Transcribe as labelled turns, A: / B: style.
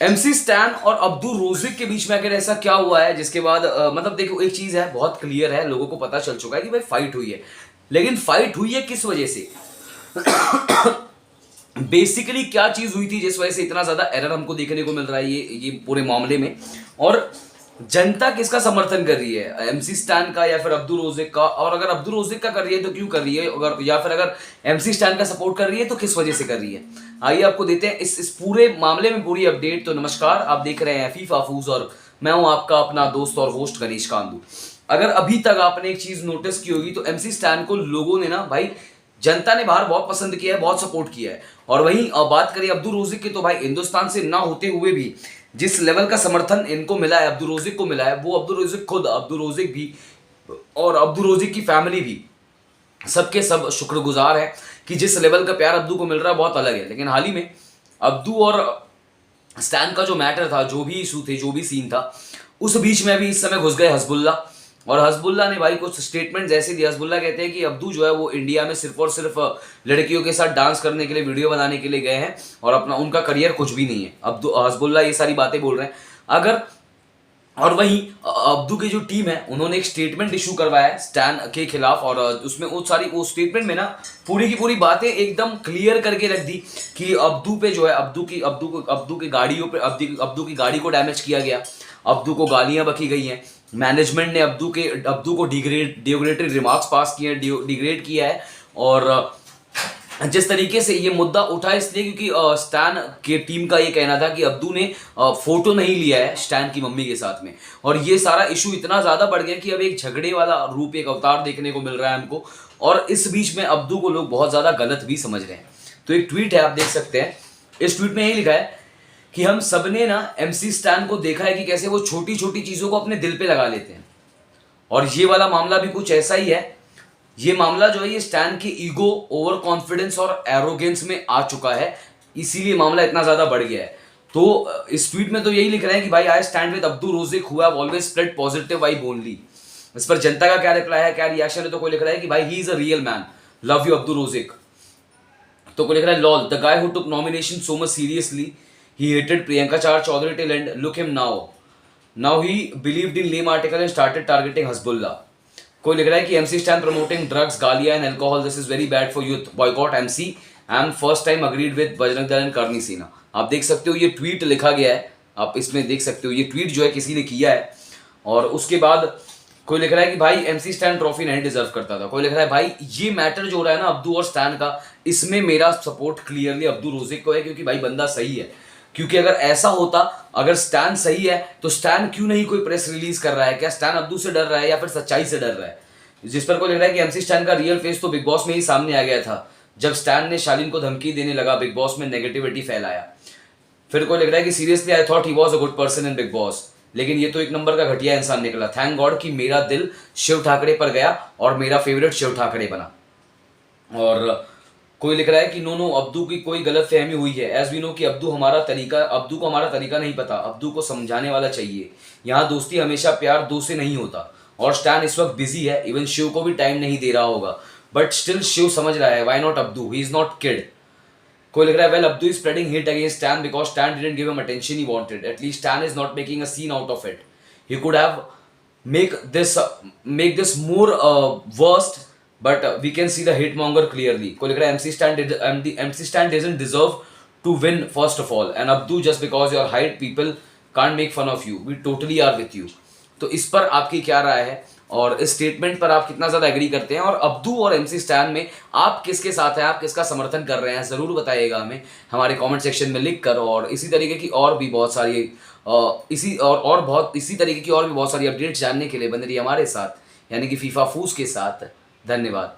A: MC stand और Abdul Rozik के बीच में आखिर ऐसा क्या हुआ है जिसके बाद मतलब देखो एक चीज है बहुत क्लियर है, लोगों को पता चल चुका है कि भाई फाइट हुई है, लेकिन फाइट हुई है किस वजह से? बेसिकली क्या चीज हुई थी जिस वजह से इतना ज्यादा एरर हमको देखने को मिल रहा है ये पूरे मामले में? और जनता किसका समर्थन कर रही है, एमसी स्टैन का या फिर अब्दुल रोजिक का? और अगर अब्दुल रोजिक का कर रही है तो क्यों कर रही है, अगर या फिर अगर एमसी स्टैन का सपोर्ट कर रही है तो किस वजह से कर रही है? आइए आपको देते हैं इस पूरे मामले में पूरी अपडेट। तो नमस्कार, आप देख रहे हैं फीफा फूज और मैं हूं आपका अपना दोस्त और होस्ट गणेश कांदू। अगर अभी तक आपने एक चीज नोटिस की होगी तो एमसी स्टैन को लोगों ने ना भाई, जनता ने बाहर बहुत पसंद किया है, बहुत सपोर्ट किया है। और वहीं बात करें अब्दुल रोजिक की तो भाई हिंदुस्तान से ना होते हुए भी जिस लेवल का समर्थन इनको मिला है, अब्दुल रोजिक को मिला है, वो अब्दुल रोजिक खुद, अब्दुल रोजिक भी और अब्दुल रोजिक की फैमिली भी सबके सब शुक्रगुजार है कि जिस लेवल का प्यार अब्दू को मिल रहा है बहुत अलग है। लेकिन हाल ही में अब्दू और स्टैन का जो मैटर था, जो भी इशू थे, जो भी सीन था, उस बीच में भी इस समय घुस गए हजबुल्ला। और हजबुल्ला ने भाई कुछ स्टेटमेंट ऐसे दिए। हजबुल्ला कहते हैं कि अब्दू जो है वो इंडिया में सिर्फ और सिर्फ लड़कियों के साथ डांस करने के लिए, वीडियो बनाने के लिए गए हैं और अपना उनका करियर कुछ भी नहीं है। अब्दू हजबुल्ला ये सारी बातें बोल रहे हैं। अगर और वहीं अब्दू की जो टीम है उन्होंने एक स्टेटमेंट इशू करवाया है स्टैन के खिलाफ, और उसमें वो स्टेटमेंट में ना पूरी की पूरी बातें एकदम क्लियर करके रख दी कि अब्दू पे जो है अब्दू की गाड़ियों पे अब्दू की गाड़ी को डैमेज किया गया, अब्दू को गालियां बकी गई हैं, मैनेजमेंट ने अब्दू को डिग्रेडरी रिमार्क्स पास किए हैं, डिग्रेड किया है। और जिस तरीके से ये मुद्दा उठा इसलिए क्योंकि स्टैन के टीम का ये कहना था कि अब्दू ने फोटो नहीं लिया है स्टैन की मम्मी के साथ में, और ये सारा इशू इतना ज्यादा बढ़ गया कि अब एक झगड़े वाला रूप, एक अवतार देखने को मिल रहा है हमको। और इस बीच में अब्दू को लोग बहुत ज्यादा गलत भी समझ रहे हैं। तो एक ट्वीट है, आप देख सकते हैं, इस ट्वीट में यही लिखा है कि हम सबने ना एमसी स्टैन को देखा है कि कैसे वो छोटी छोटी चीजों को अपने दिल पे लगा लेते हैं, और ये वाला मामला भी कुछ ऐसा ही है। ये मामला जो है ये स्टैन के ईगो, ओवर कॉन्फिडेंस और एरोगेंस में आ चुका है, इसीलिए मामला इतना ज्यादा बढ़ गया है। तो इस ट्वीट में तो यही लिख रहे हैं कि भाई I stand with Abdul Rozik who have always spread positive vibe only. इस पर जनता का क्या रिप्लाई है, क्या रिएक्शन है? तो कोई लिख रहा है कि भाई he is a real man, love you Abdul Rozik. तो कोई लिख रहा है lol, the guy who took nomination so much seriously, he hated Priyanka Chahar Choudhary till end, look him now he believed in lame article and started targeting Hasbulla. कोई लिख रहा है कि एमसी स्टैन प्रमोटिंग ड्रग्स, गालिया and alcohol, this is very bad for youth, boycott MC and first time agreed with Bajrang Dal and करनी सेना। आप देख सकते हो ये ट्वीट लिखा गया है, आप इसमें देख सकते हो ये ट्वीट जो है किसी ने किया है। और उसके बाद कोई लिख रहा है कि भाई एमसी स्टैन ट्रॉफी नहीं डिजर्व करता था। कोई लिख रहा है भाई ये मैटर जो हो रहा है ना अब्दू और स्टैन का, इसमें मेरा सपोर्ट क्लियरली अब्दुल रोजिक को है, क्योंकि भाई बंदा सही है। क्योंकि अगर ऐसा होता, अगर स्टैन सही है तो स्टैन क्यों नहीं कोई प्रेस रिलीज कर रहा है? क्या स्टैन अब्दू से डर रहा है या फिर सच्चाई से डर रहा है? जिस पर कोई लग रहा है कि एमसी स्टैन का रियल फेस तो बिग बॉस में ही सामने आ गया था, जब स्टैन ने शालीन को धमकी देने लगा, बिग बॉस में नेगेटिविटी फैलाया। फिर कोई लग रहा है कि seriously I thought he was a good person in big boss, लेकिन ये तो एक नंबर का घटिया इंसान निकला। थैंक गॉड कि मेरा दिल शिव ठाकरे पर गया और मेरा फेवरेट शिव ठाकरे बना। और कोई लिख रहा है कि नो अब्दू की कोई गलत फहमी हुई है, एज वी नो कि अब्दू को हमारा तरीका नहीं पता, अब्दू को समझाने वाला चाहिए। यहाँ दोस्ती हमेशा प्यार दो से नहीं होता, और स्टैन इस वक्त बिजी है, इवन शिव को भी टाइम नहीं दे रहा होगा, बट स्टिल शिव समझ रहा है, why not Abdu, he is not kid. कोई लिख रहा है well Abdu is spreading hate against Stan because Stan didn't give him attention he wanted, at least Stan is not making a scene out of it, he could have make this more worst, but we can see the hate monger clearly. कोई लिख रहा है MC Stan doesn't deserve to win first of all, and Abdu just because your height people can't make fun of you, we totally are with you। तो इस पर आपकी क्या राय है और इस स्टेटमेंट पर आप कितना ज्यादा एग्री करते हैं, और अब्दू और एमसी स्टैन में आप किसके साथ हैं, आप किसका समर्थन कर रहे हैं, जरूर बताइएगा हमें हमारे कमेंट सेक्शन में लिख कर। और इसी तरीके की और भी बहुत सारी इसी तरीके की और भी बहुत सारी अपडेट्स जानने के लिए बने रहिए हमारे साथ, यानी कि फीफा फूस के साथ। धन्यवाद।